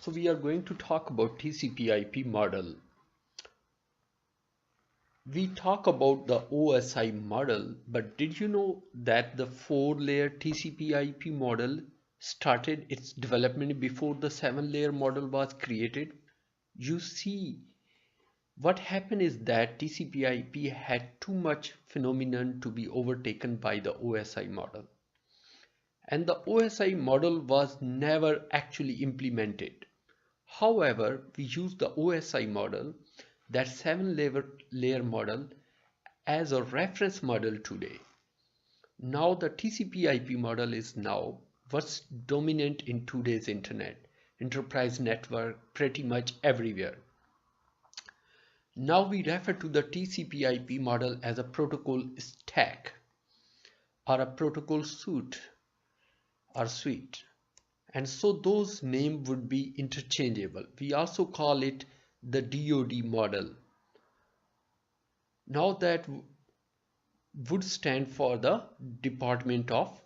So we are going to talk about TCP IP model. We talk about the OSI model, but did you know that the 4-layer TCP IP model started its development before the 7-layer model was created? You see, what happened is that TCP IP had too much phenomenon to be overtaken by the OSI model. And the OSI model was never actually implemented. However, we use the OSI model, that 7-layer model, as a reference model today. Now the TCP IP model is now what's dominant in today's internet, enterprise network, pretty much everywhere. Now we refer to the TCP IP model as a protocol stack or a protocol suite or suite. And so those names would be interchangeable. We also call it the DoD model. Now that would stand for the Department of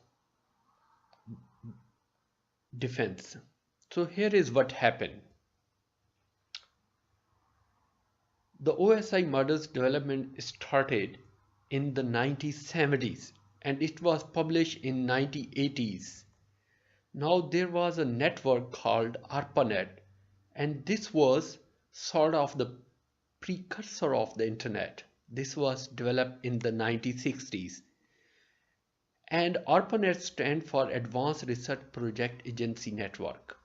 Defense. So here is what happened. The OSI model's development started in the 1970s and it was published in 1980s. Now there was a network called ARPANET, and this was sort of the precursor of the internet. This was developed in the 1960s. And ARPANET stands for Advanced Research Project Agency Network.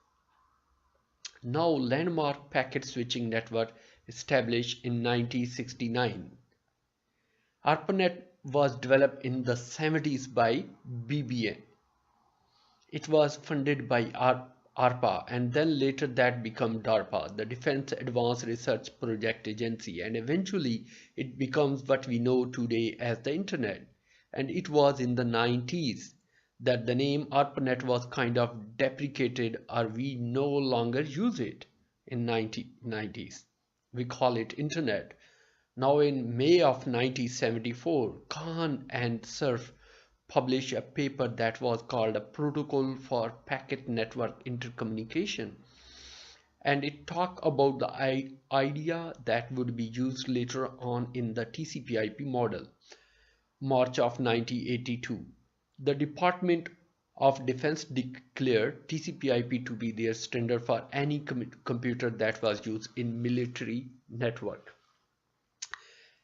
Now landmark packet switching network established in 1969. ARPANET was developed in the 70s by BBN. It was funded by ARPA, and then later that became DARPA, the Defense Advanced Research Project Agency, and eventually it becomes what we know today as the Internet. And it was in the 90s that the name ARPANET was kind of deprecated, or we no longer use it in 1990s. We call it Internet. Now in May of 1974, Khan and Cerf published a paper that was called a Protocol for Packet Network Intercommunication, and it talked about the idea that would be used later on in the TCP IP model. March of 1982, the Department of Defense declared TCP IP to be their standard for any computer that was used in military network.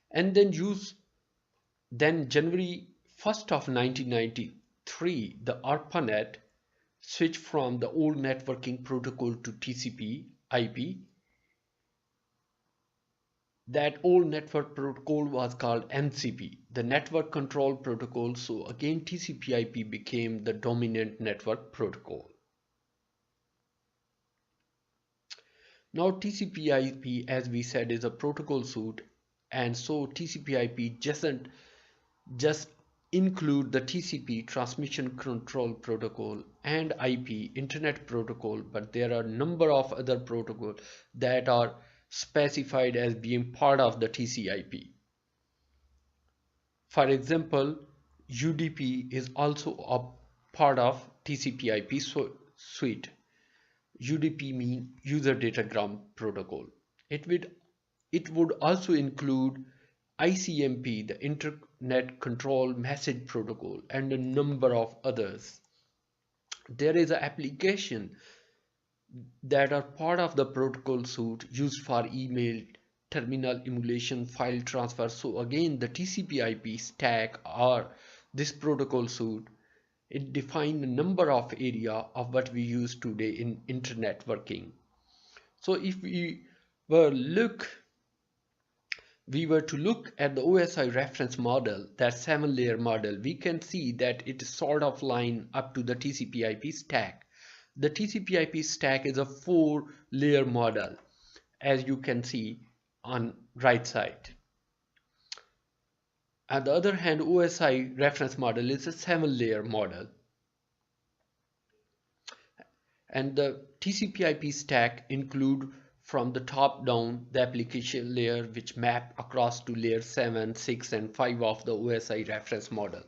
And then January 1st of 1993, the ARPANET switched from the old networking protocol to TCP IP. That old network protocol was called NCP, the Network Control Protocol. So again, TCP IP became the dominant network protocol. Now TCP IP, as we said, is a protocol suite, and so TCP IP doesn't just include the TCP, Transmission Control Protocol, and IP, Internet Protocol, but there are a number of other protocols that are specified as being part of the TCP. For example, UDP is also a part of TCP IP suite. UDP means User Datagram Protocol. It would also include ICMP, the Internet Control Message Protocol, and a number of others. There is an application that are part of the protocol suite used for email, terminal emulation, file transfer. So again, the TCP IP stack or this protocol suite, it defines a number of areas of what we use today in internet working. So if we were to look at the OSI reference model, that 7-layer model, we can see that it sort of line up to the TCP IP stack. The TCP IP stack is a 4-layer model, as you can see on right side. On the other hand, OSI reference model is a 7-layer model. And the TCP IP stack include from the top down the application layer, which map across to layer 7, 6 and 5 of the OSI reference model.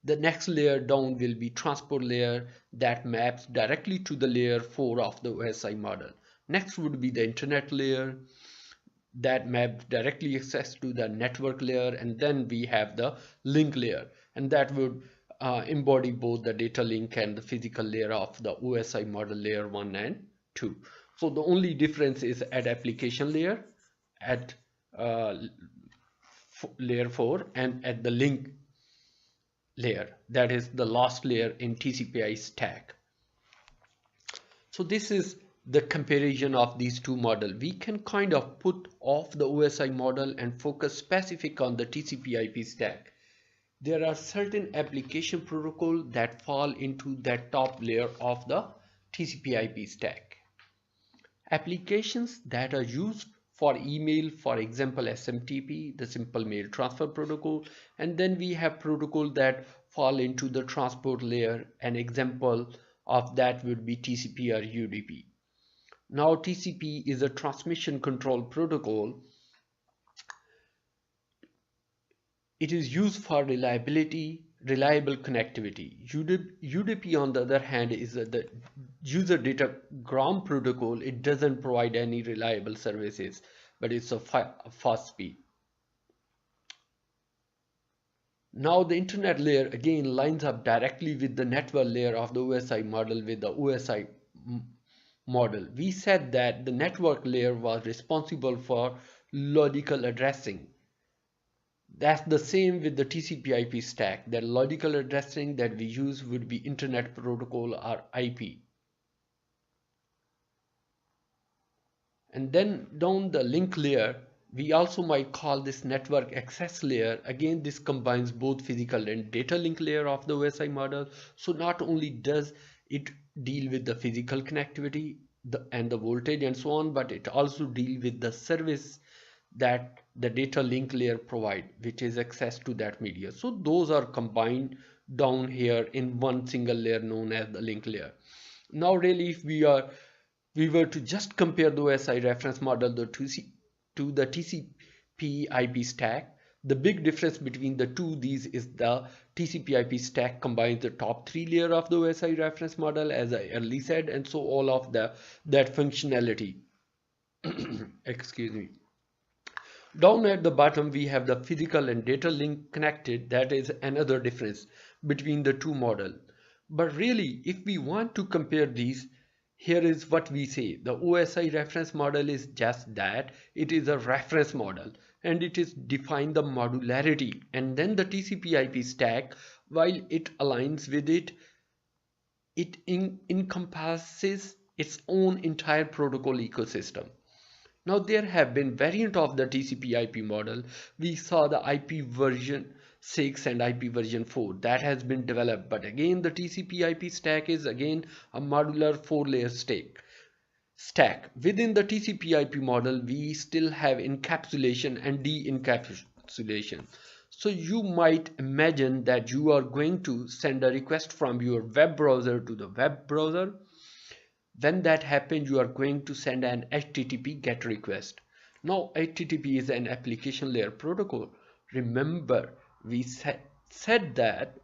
The next layer down will be transport layer that maps directly to the layer 4 of the OSI model. Next would be the internet layer that maps directly access to the network layer, and then we have the link layer, and that would embody both the data link and the physical layer of the OSI model layer 1 and 2. So the only difference is at application layer, at layer 4, and at the link layer, that is the last layer in TCP/IP stack. So this is the comparison of these two models. We can kind of put off the OSI model and focus specific on the TCP/IP stack. There are certain application protocols that fall into that top layer of the TCP/IP stack. Applications that are used for email, for example SMTP, the simple mail transfer protocol, and then we have protocols that fall into the transport layer. An example of that would be TCP or UDP. Now TCP is a transmission control protocol. It is used for reliable connectivity. UDP on the other hand is the user datagram protocol. It doesn't provide any reliable services, but it's a fast speed. Now the internet layer again lines up directly with the network layer of the OSI model with the OSI model. We said that the network layer was responsible for logical addressing. That's the same with the TCP/IP stack. The logical addressing that we use would be Internet Protocol or IP. And then down the link layer, we also might call this network access layer. Again, this combines both physical and data link layer of the OSI model. So not only does it deal with the physical connectivity and the voltage and so on, but it also deals with the service that the data link layer provide, which is access to that media. So those are combined down here in one single layer known as the link layer. Now really if we were to just compare the OSI reference model to the TCP IP stack, the big difference between the two these is the TCP IP stack combines the top 3 layer of the OSI reference model, as I earlier said, and so all of that functionality excuse me. Down at the bottom we have the physical and data link connected. That is another difference between the two models. But really if we want to compare these, here is what we say. The OSI reference model is just that. It is a reference model and it is define the modularity, and then the TCP IP stack, while it aligns with it, it encompasses its own entire protocol ecosystem. Now there have been variants of the TCP IP model. We saw the IP version 6 and IP version 4 that has been developed, but again the TCP IP stack is again a modular 4-layer stack. Within the TCP IP model we still have encapsulation and de-encapsulation. So you might imagine that you are going to send a request from your web browser to the web browser. When that happens, you are going to send an HTTP GET request. Now HTTP is an application layer protocol. Remember we said that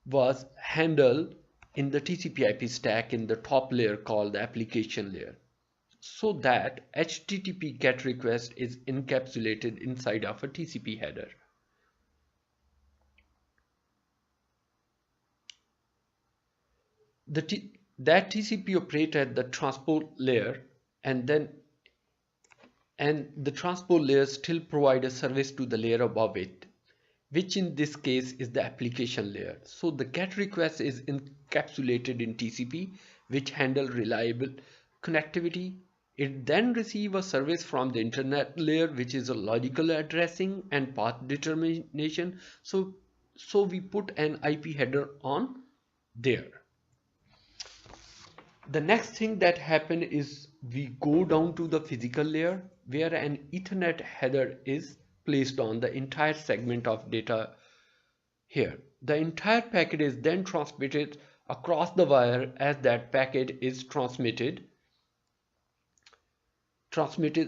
was handled in the TCP IP stack in the top layer called the application layer. So that HTTP GET request is encapsulated inside of a TCP header. That TCP operates at the transport layer, and the transport layer still provides a service to the layer above it, which in this case is the application layer. So the GET request is encapsulated in TCP, which handles reliable connectivity. It then receives a service from the internet layer, which is a logical addressing and path determination. So we put an IP header on there. The next thing that happens is we go down to the physical layer where an Ethernet header is placed on the entire segment of data here. The entire packet is then transmitted across the wire. As that packet is transmitted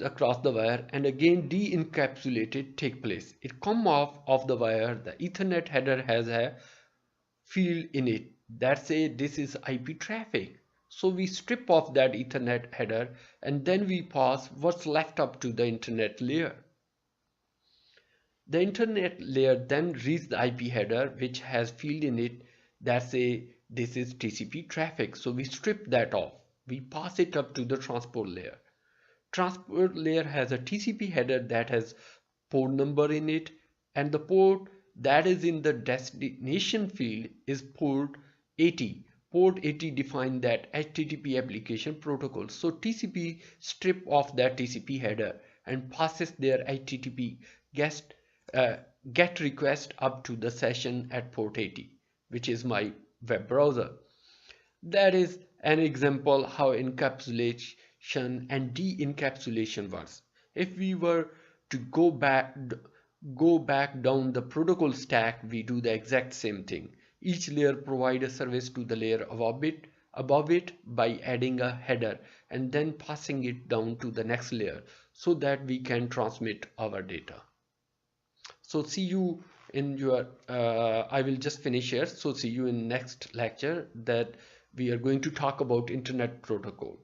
across the wire and again de-encapsulated take place. It comes off of the wire. The Ethernet header has a field in it that say this is IP traffic. So we strip off that Ethernet header and then we pass what's left up to the internet layer. The internet layer then reads the IP header which has field in it that say this is TCP traffic. So we strip that off. We pass it up to the transport layer. Transport layer has a TCP header that has port number in it, and the port that is in the destination field is port 80. Port 80 defines that HTTP application protocol. So TCP strip off that TCP header and passes their HTTP get request up to the session at port 80, which is my web browser. That is an example how encapsulation and de-encapsulation works. If we were to go back down the protocol stack, we do the exact same thing. Each layer provides a service to the layer above it by adding a header and then passing it down to the next layer so that we can transmit our data. So see you in your I will just finish here. So see you in next lecture that we are going to talk about internet protocol.